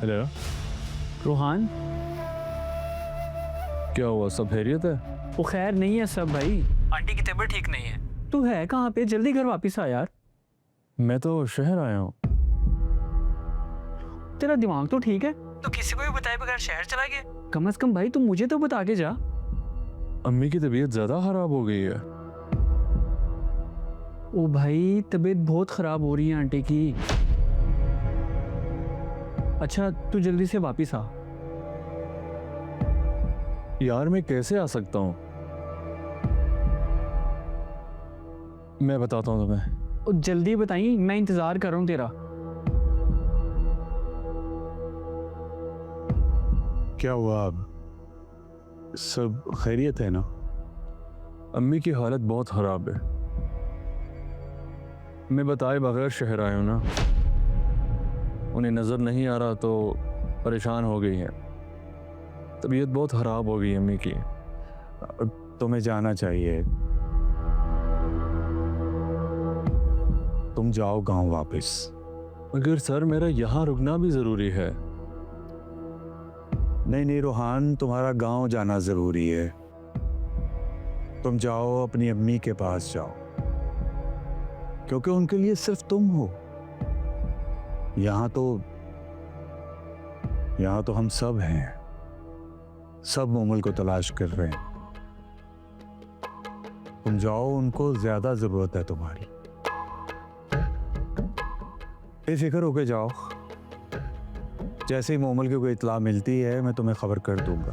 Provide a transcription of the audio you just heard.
Hello. Rohan, क्या हुआ, सब खैरियत है? वो खैर नहीं है सब भाई। आंटी की तबीयत ठीक नहीं है। तू है कहाँ पे? जल्दी घर वापस आ यार। मैं तो शहर आया हूँ। तेरा दिमाग तो ठीक है? तो किसी को भी बताए बगैर शहर चला गया? कम से कम भाई तू मुझे तो बता के जा। अम्मी की तबीयत ज़्यादा ख़राब हो गई है। ओ भाई, तबीयत बहुत ख़राब हो रही है आंटी की। अच्छा तू जल्दी से वापस आ। यार मैं कैसे आ सकता हूँ? मैं बताता हूँ तुम्हें। ओ जल्दी बताइए, मैं इंतज़ार कर रहा हूँ तेरा। क्या हुआ? सब खैरियत है ना? अम्मी की हालत बहुत ख़राब है। मैं बताए बगैर शहर आया हूँ ना। उन्हें नज़र नहीं आ रहा तो परेशान हो गई हैं। तबीयत बहुत ख़राब हो गई अम्मी की। तुम्हें जाना चाहिए। तुम जाओ गांव वापस। मगर सर मेरा यहाँ रुकना भी ज़रूरी है। नहीं नहीं रोहान, तुम्हारा गांव जाना जरूरी है। तुम जाओ, अपनी अम्मी के पास जाओ, क्योंकि उनके लिए सिर्फ तुम हो। यहां तो हम सब हैं। सब मोमल को तलाश कर रहे हैं। तुम जाओ, उनको ज्यादा जरूरत है तुम्हारी। बेफिक्र होके जाओ। जैसे ही मोमल की कोई इत्तला मिलती है मैं तुम्हें खबर कर दूंगा।